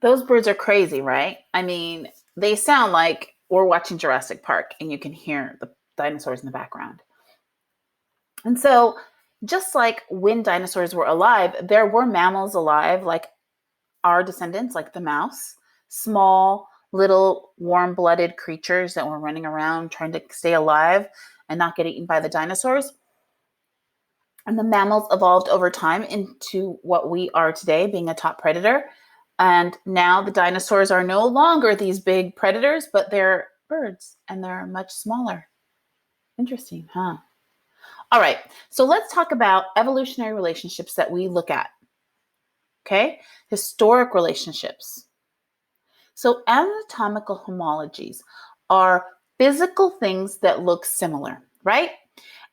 Those birds are crazy, right? I mean, they sound like we're watching Jurassic Park and you can hear the dinosaurs in the background. And so, just like when dinosaurs were alive, there were mammals alive, like our descendants, like the mouse, small, little, warm blooded creatures that were running around trying to stay alive and not get eaten by the dinosaurs. And the mammals evolved over time into what we are today, being a top predator. And now the dinosaurs are no longer these big predators, but they're birds and they're much smaller. Interesting, huh? All right, so let's talk about evolutionary relationships that we look at. Okay, historic relationships. So anatomical homologies are physical things that look similar, right?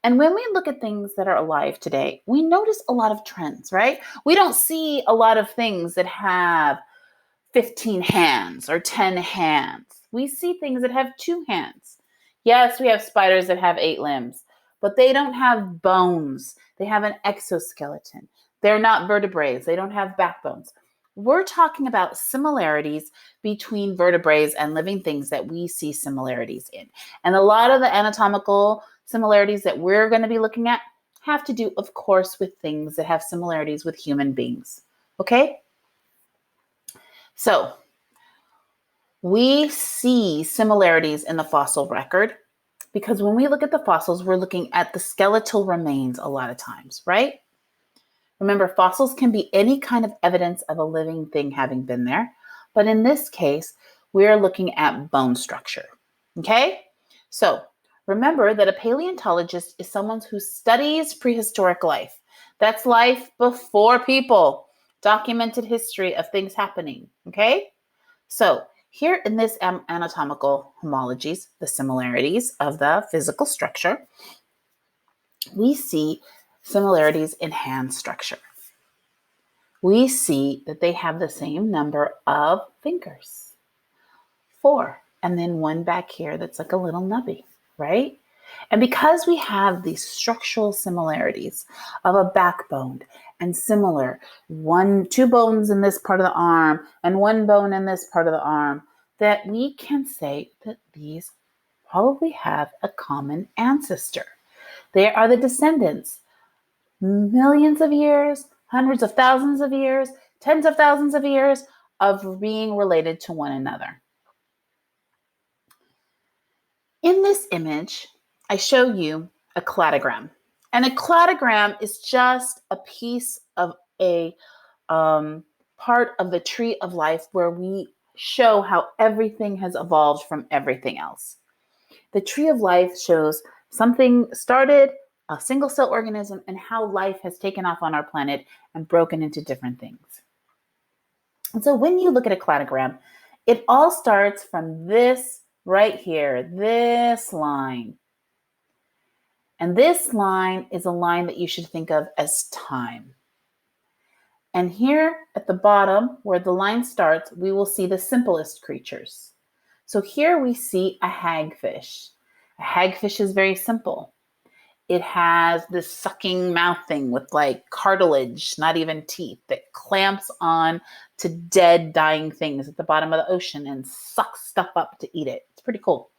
And when we look at things that are alive today, we notice a lot of trends, right? We don't see a lot of things that have 15 hands or 10 hands. We see things that have 2 hands. Yes, we have spiders that have 8 limbs, but they don't have bones. They have an exoskeleton. They're not vertebrates. They don't have backbones. We're talking about similarities between vertebrates and living things that we see similarities in. And a lot of the anatomical similarities that we're going to be looking at have to do, of course, with things that have similarities with human beings. Okay? So, we see similarities in the fossil record because when we look at the fossils, we're looking at the skeletal remains a lot of times, right? Remember, fossils can be any kind of evidence of a living thing having been there. But in this case, we're looking at bone structure. Okay? So remember that a paleontologist is someone who studies prehistoric life. That's life before people, documented history of things happening. Okay? So here in this anatomical homologies, the similarities of the physical structure, we see similarities in hand structure. We see that they have the same number of fingers, 4, and then one back here that's like a little nubby, right? And because we have these structural similarities of a backbone and similar, 2 bones in this part of the arm and 1 bone in this part of the arm, that we can say that these probably have a common ancestor. They are the descendants, millions of years, hundreds of thousands of years, tens of thousands of years of being related to one another. In this image, I show you a cladogram. And a cladogram is just a piece of a part of the tree of life where we show how everything has evolved from everything else. The tree of life shows something started, a single cell organism, and how life has taken off on our planet and broken into different things. And so when you look at a cladogram, it all starts from this right here, this line. And this line is a line that you should think of as time. And here at the bottom, where the line starts, we will see the simplest creatures. So here we see a hagfish. A hagfish is very simple. It has this sucking mouth thing with like cartilage, not even teeth, that clamps on to dead, dying things at the bottom of the ocean and sucks stuff up to eat it. It's pretty cool.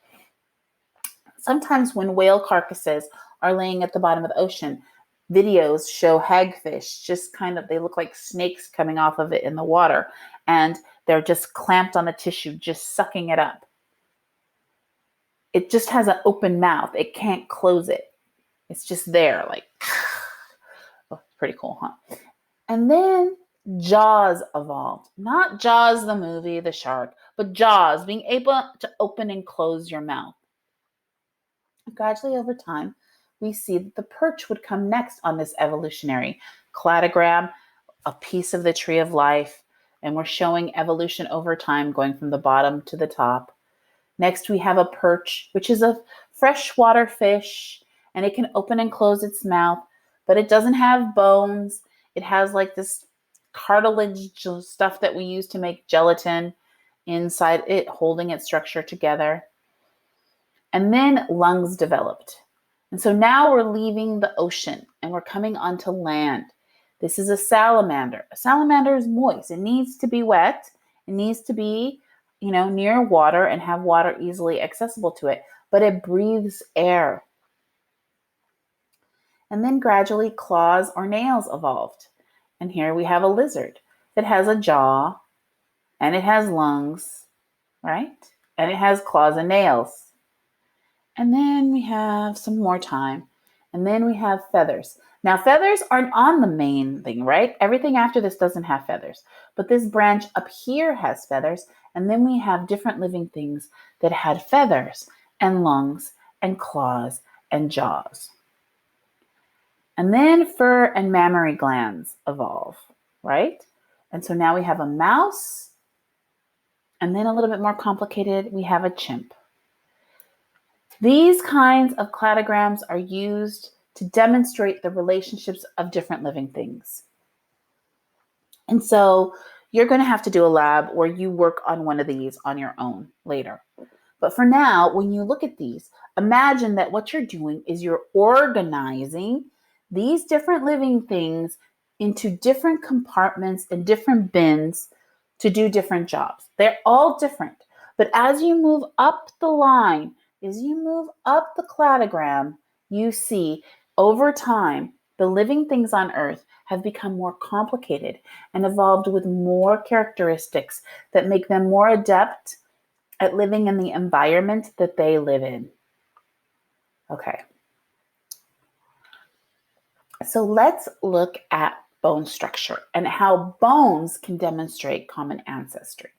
Sometimes when whale carcasses are laying at the bottom of the ocean, videos show hagfish just kind of, they look like snakes coming off of it in the water, and they're just clamped on the tissue, just sucking it up. It just has an open mouth. It can't close it. It's just there, like, oh, pretty cool, huh? And then Jaws evolved. Not Jaws the movie, the shark, but Jaws, being able to open and close your mouth. Gradually over time, we see that the perch would come next on this evolutionary cladogram, a piece of the tree of life, and we're showing evolution over time going from the bottom to the top. Next, we have a perch, which is a freshwater fish, and it can open and close its mouth, but it doesn't have bones. It has like this cartilage stuff that we use to make gelatin inside it, holding its structure together. And then lungs developed. And so now we're leaving the ocean and we're coming onto land. This is a salamander. A salamander is moist. It needs to be wet It needs to be, near water and have water easily accessible to it, but it breathes air. And then gradually claws or nails evolved. And here we have a lizard that has a jaw and it has lungs, right? And it has claws and nails. And then we have some more time. And then we have feathers. Now, feathers aren't on the main thing, right? Everything after this doesn't have feathers. But this branch up here has feathers. And then we have different living things that had feathers and lungs and claws and jaws. And then fur and mammary glands evolve, right? And so now we have a mouse. And then a little bit more complicated, we have a chimp. These kinds of cladograms are used to demonstrate the relationships of different living things. And so you're going to have to do a lab where you work on one of these on your own later. But for now, when you look at these, imagine that what you're doing is you're organizing these different living things into different compartments and different bins to do different jobs. They're all different. But as you move up the line, as you move up the cladogram, you see over time, the living things on Earth have become more complicated and evolved with more characteristics that make them more adept at living in the environment that they live in. Okay. So let's look at bone structure and how bones can demonstrate common ancestry.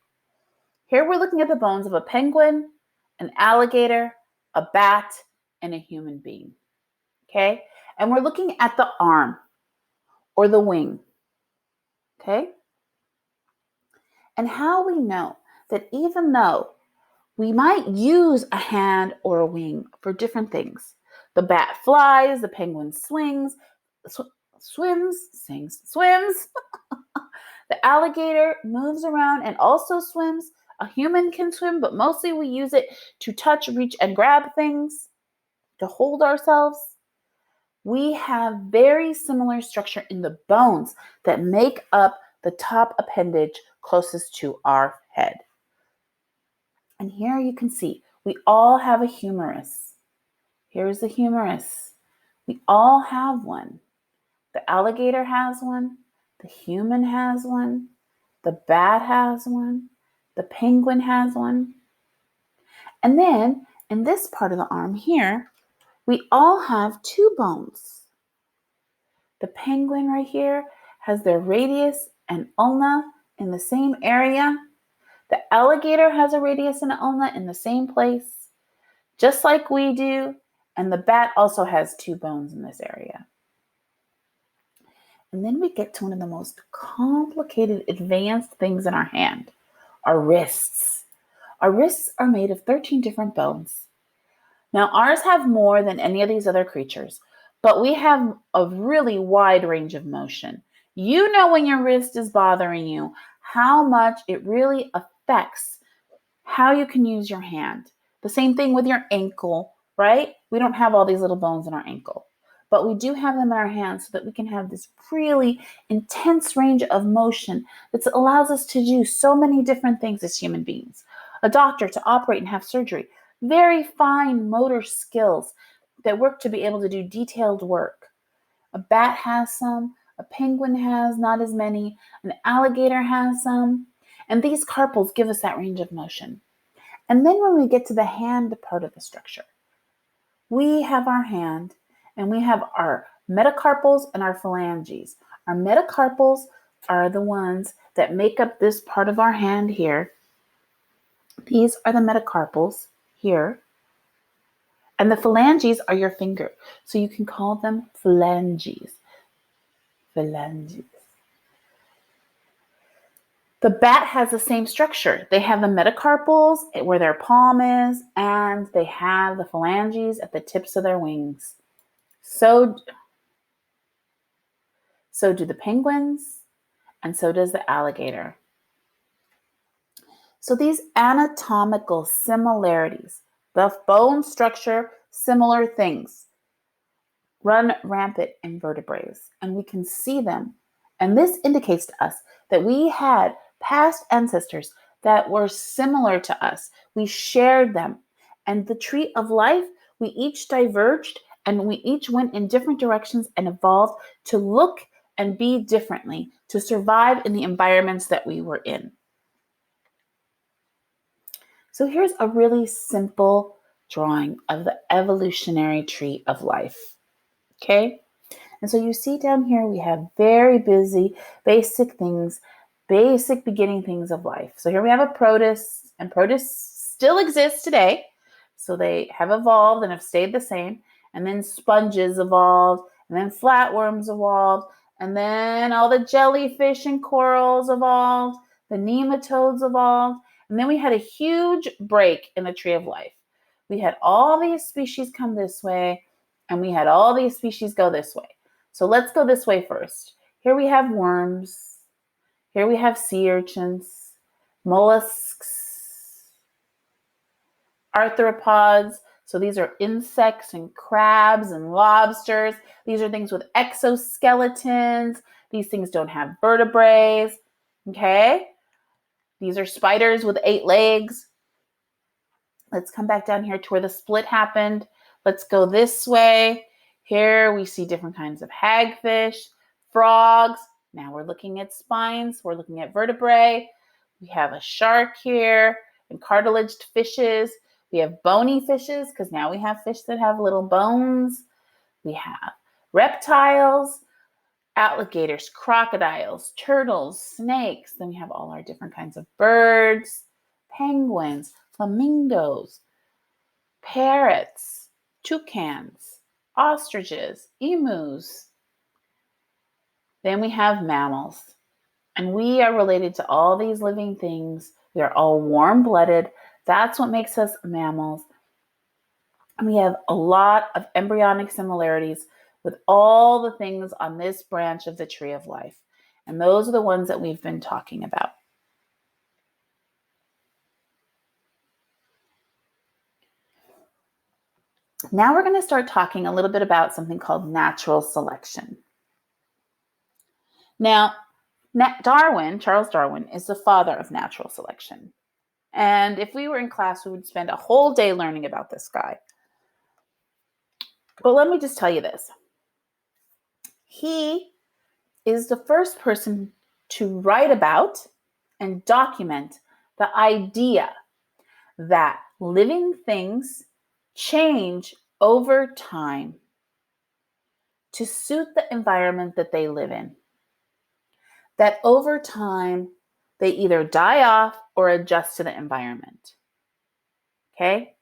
Here we're looking at the bones of a penguin, an alligator, a bat, and a human being. Okay? And we're looking at the arm or the wing. Okay? And how we know that even though we might use a hand or a wing for different things, the bat flies, the penguin swims, the alligator moves around and also swims. A human can swim, but mostly we use it to touch, reach, and grab things, to hold ourselves. We have very similar structure in the bones that make up the top appendage closest to our head. And here you can see we all have a humerus. Here's the humerus. We all have one. The alligator has one. The human has one. The bat has one. The penguin has one. And then in this part of the arm here, we all have two bones. The penguin right here has their radius and ulna in the same area. The alligator has a radius and an ulna in the same place, just like we do. And the bat also has two bones in this area. And then we get to one of the most complicated, advanced things in our hand, our wrists. Our wrists are made of 13 different bones. Now, ours have more than any of these other creatures, but we have a really wide range of motion. You know when your wrist is bothering you, how much it really affects how you can use your hand. The same thing with your ankle, right? We don't have all these little bones in our ankle, but we do have them in our hands so that we can have this really intense range of motion that allows us to do so many different things as human beings. A doctor to operate and have surgery. Very fine motor skills that work to be able to do detailed work. A bat has some, a penguin has not as many, an alligator has some, and these carpals give us that range of motion. And then when we get to the hand part of the structure, we have our hand and we have our metacarpals and our phalanges. Our metacarpals are the ones that make up this part of our hand here. These are the metacarpals here. And the phalanges are your finger. So you can call them phalanges. Phalanges. The bat has the same structure. They have the metacarpals where their palm is, and they have the phalanges at the tips of their wings. So do the penguins, and so does the alligator. So these anatomical similarities, the bone structure, similar things, run rampant in vertebrates, and we can see them. And this indicates to us that we had past ancestors that were similar to us. We shared them. And the tree of life, we each diverged and we each went in different directions and evolved to look and be differently, to survive in the environments that we were in. So here's a really simple drawing of the evolutionary tree of life. Okay? And so you see down here, we have very busy, basic things, basic beginning things of life. So here we have a protist, and protists still exist today. So they have evolved and have stayed the same. And then sponges evolved, and then flatworms evolved, and then all the jellyfish and corals evolved, the nematodes evolved, and then we had a huge break in the tree of life. We had all these species come this way, and we had all these species go this way. So let's go this way first. Here we have worms. Here we have sea urchins, mollusks, arthropods. So these are insects and crabs and lobsters. These are things with exoskeletons. These things don't have vertebrae. Okay? These are spiders with 8 legs. Let's come back down here to where the split happened. Let's go this way. Here we see different kinds of hagfish, frogs. Now we're looking at spines. We're looking at vertebrae. We have a shark here and cartilaged fishes. We have bony fishes because now we have fish that have little bones. We have reptiles, alligators, crocodiles, turtles, snakes. Then we have all our different kinds of birds, penguins, flamingos, parrots, toucans, ostriches, emus. Then we have mammals. And we are related to all these living things. We are all warm-blooded. That's what makes us mammals. And we have a lot of embryonic similarities with all the things on this branch of the tree of life. And those are the ones that we've been talking about. Now we're going to start talking a little bit about something called natural selection. Now, Charles Darwin, is the father of natural selection. And if we were in class, we would spend a whole day learning about this guy. But let me just tell you this. He is the first person to write about and document the idea that living things change over time to suit the environment that they live in. That over time, they either die off or adjust to the environment. Okay?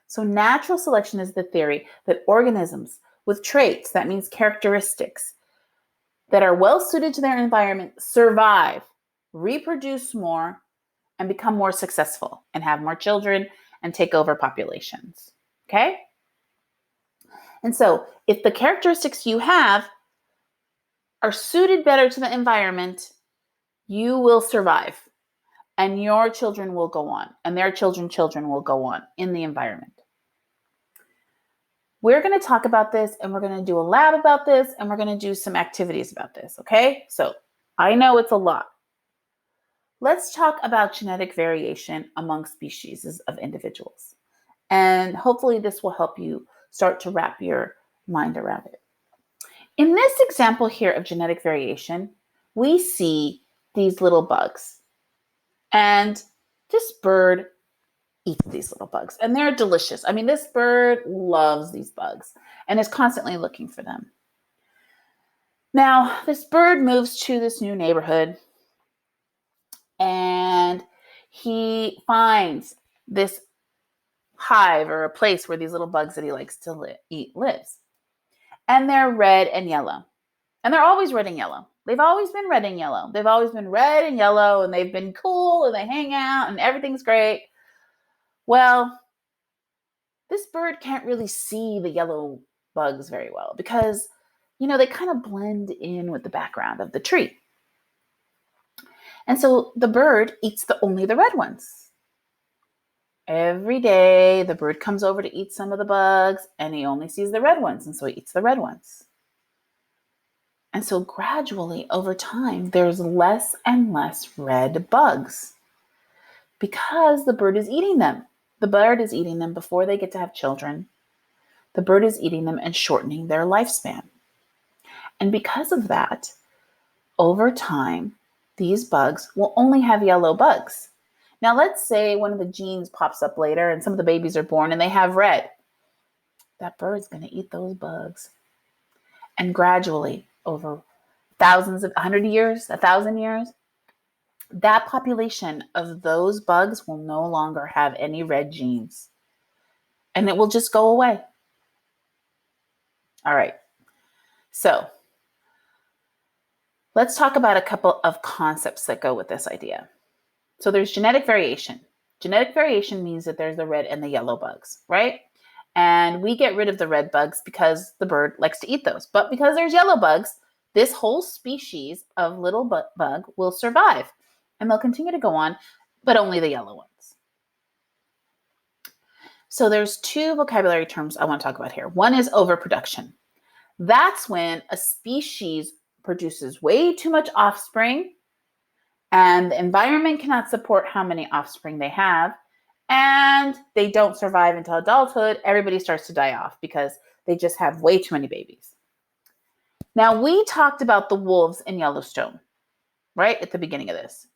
So natural selection is the theory that organisms with traits, that means characteristics, that are well suited to their environment survive, reproduce more, and become more successful and have more children and take over populations. Okay? And so if the characteristics you have are suited better to the environment, you will survive. And your children will go on, and their children will go on in the environment. We're going to talk about this, and we're going to do a lab about this, and we're going to do some activities about this, okay? So I know it's a lot. Let's talk about genetic variation among species of individuals. And hopefully this will help you start to wrap your mind around it. In this example here of genetic variation, we see these little bugs. And this bird eats these little bugs, and they're delicious. I mean, this bird loves these bugs and is constantly looking for them. Now, this bird moves to this new neighborhood, and he finds this hive or a place where these little bugs that he likes to eat lives. And they're red and yellow. And they're always red and yellow. They've always been red and yellow. They've always been red and yellow, and they've been cool, and they hang out, and everything's great. Well, this bird can't really see the yellow bugs very well because, they kind of blend in with the background of the tree. And so the bird eats only the red ones. Every day, the bird comes over to eat some of the bugs, and he only sees the red ones, and so he eats the red ones. And so gradually, over time, there's less and less red bugs. Because the bird is eating them. The bird is eating them before they get to have children. The bird is eating them and shortening their lifespan. And because of that, over time, these bugs will only have yellow bugs. Now, let's say one of the genes pops up later and some of the babies are born and they have red. That bird's going to eat those bugs. And gradually, over thousands of 100 years, 1,000 years, that population of those bugs will no longer have any red genes. And it will just go away. All right. So let's talk about a couple of concepts that go with this idea. So there's genetic variation. Genetic variation means that there's the red and the yellow bugs, right? And we get rid of the red bugs because the bird likes to eat those. But because there's yellow bugs, this whole species of little bug will survive. And they'll continue to go on, but only the yellow ones. So there's two vocabulary terms I want to talk about here. One is overproduction. That's when a species produces way too much offspring and the environment cannot support how many offspring they have, and they don't survive until adulthood. Everybody starts to die off because they just have way too many babies. Now, we talked about the wolves in Yellowstone, right, at the beginning of this.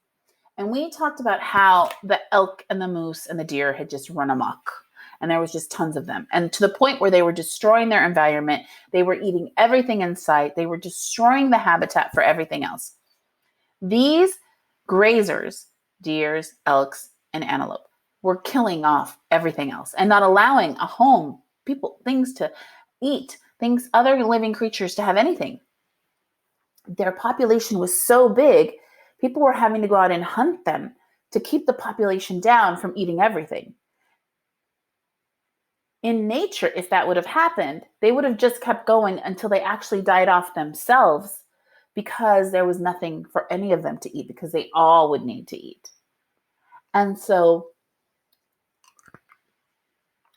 And we talked about how the elk and the moose and the deer had just run amok. And there was just tons of them. And to the point where they were destroying their environment. They were eating everything in sight. They were destroying the habitat for everything else. These grazers, deers, elks, and antelope, were killing off everything else and not allowing a home, people, things to eat, things, other living creatures to have anything. Their population was so big, people were having to go out and hunt them to keep the population down from eating everything. In nature, if that would have happened, they would have just kept going until they actually died off themselves, because there was nothing for any of them to eat, because they all would need to eat. And so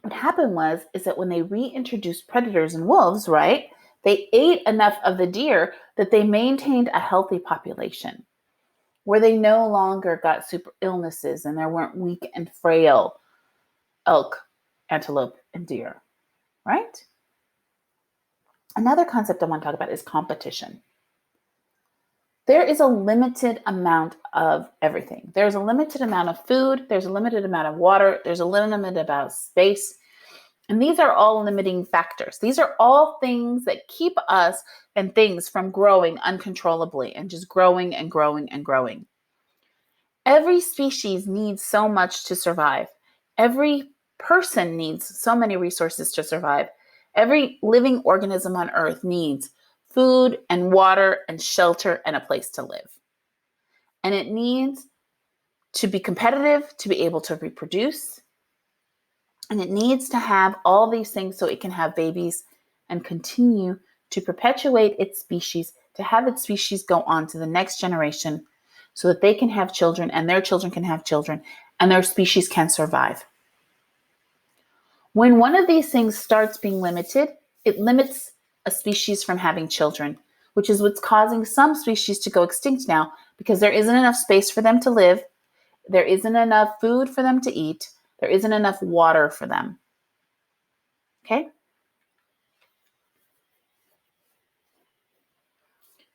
what happened is that when they reintroduced predators and wolves, right, they ate enough of the deer that they maintained a healthy population where they no longer got super illnesses and there weren't weak and frail elk, antelope, and deer, right? Another concept I want to talk about is competition. There is a limited amount of everything. There's a limited amount of food. There's a limited amount of water. There's a limited amount of space. And these are all limiting factors. These are all things that keep us and things from growing uncontrollably and just growing and growing and growing. Every species needs so much to survive. Every person needs so many resources to survive. Every living organism on Earth needs food and water and shelter and a place to live. And it needs to be competitive, to be able to reproduce. And it needs to have all these things so it can have babies and continue to perpetuate its species, to have its species go on to the next generation so that they can have children and their children can have children and their species can survive. When one of these things starts being limited, it limits a species from having children, which is what's causing some species to go extinct now, because there isn't enough space for them to live, there isn't enough food for them to eat, there isn't enough water for them. Okay?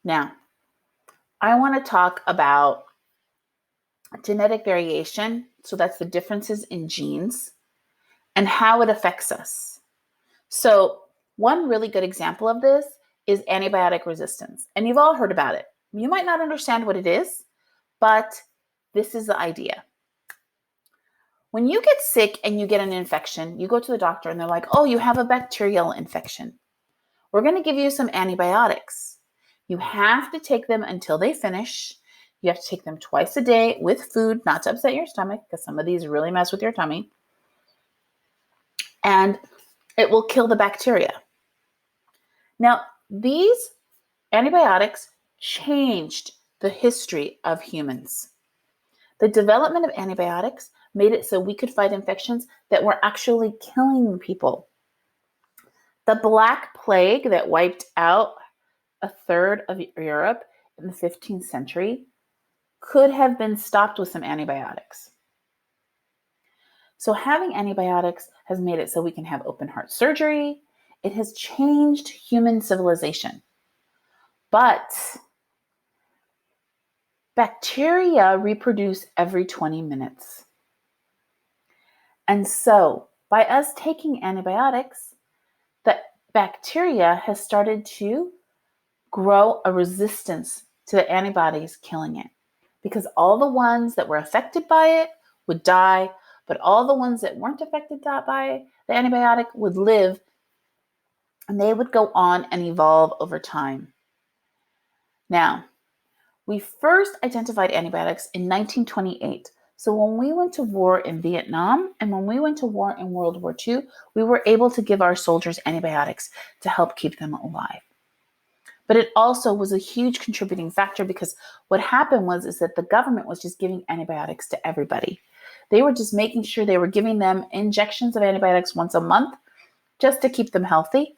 Now, I want to talk about genetic variation. So that's the differences in genes and how it affects us. So one really good example of this is antibiotic resistance. And you've all heard about it. You might not understand what it is, but this is the idea. When you get sick and you get an infection, you go to the doctor and they're like, oh, you have a bacterial infection. We're going to give you some antibiotics. You have to take them until they finish. You have to take them twice a day with food, not to upset your stomach, because some of these really mess with your tummy. And it will kill the bacteria. Now, these antibiotics changed the history of humans. The development of antibiotics made it so we could fight infections that were actually killing people. The Black Plague that wiped out a third of Europe in the 15th century could have been stopped with some antibiotics. So having antibiotics has made it so we can have open heart surgery. It has changed human civilization. But bacteria reproduce every 20 minutes. And so by us taking antibiotics, the bacteria has started to grow a resistance to the antibodies killing it, because all the ones that were affected by it would die, but all the ones that weren't affected by the antibiotic would live, and they would go on and evolve over time. Now, we first identified antibiotics in 1928. So when we went to war in Vietnam and when we went to war in World War II, we were able to give our soldiers antibiotics to help keep them alive. But it also was a huge contributing factor, because what happened is that the government was just giving antibiotics to everybody. They were just making sure they were giving them injections of antibiotics once a month just to keep them healthy.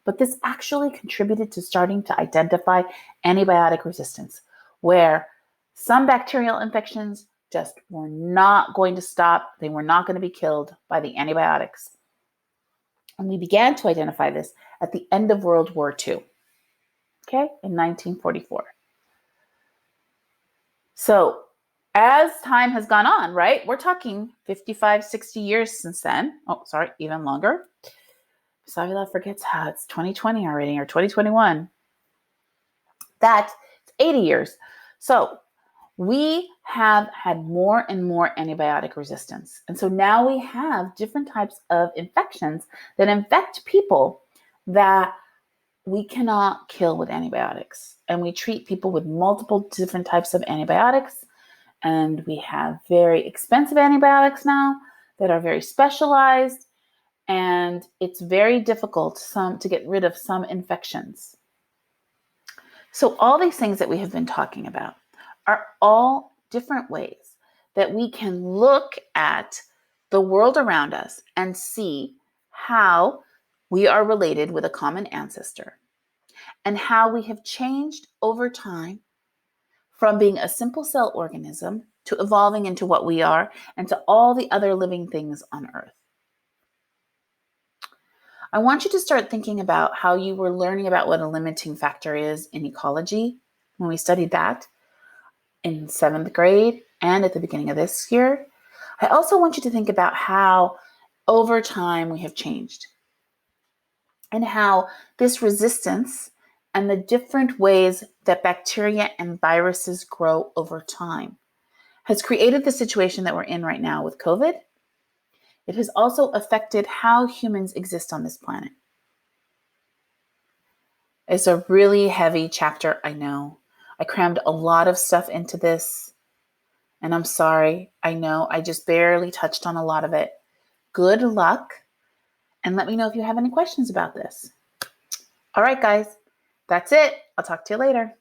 But this actually contributed to starting to identify antibiotic resistance, where some bacterial infections just were not going to stop. They were not going to be killed by the antibiotics. And we began to identify this at the end of World War II, okay, in 1944. So as time has gone on, right, we're talking 55, 60 years since then. Oh, sorry, even longer. Savila forgets how it's 2020 already, or 2021. That's 80 years. So we have had more and more antibiotic resistance. And so now we have different types of infections that infect people that we cannot kill with antibiotics. And we treat people with multiple different types of antibiotics. And we have very expensive antibiotics now that are very specialized. And it's very difficult to get rid of some infections. So all these things that we have been talking about are all different ways that we can look at the world around us and see how we are related with a common ancestor, and how we have changed over time from being a simple cell organism to evolving into what we are and to all the other living things on Earth. I want you to start thinking about how you were learning about what a limiting factor is in ecology when we studied that in 7th grade and at the beginning of this year. I also want you to think about how over time we have changed, and how this resistance and the different ways that bacteria and viruses grow over time has created the situation that we're in right now with COVID. It has also affected how humans exist on this planet. It's a really heavy chapter, I know. I crammed a lot of stuff into this, and I'm sorry. I know I just barely touched on a lot of it. Good luck, and let me know if you have any questions about this. All right, guys, that's it. I'll talk to you later.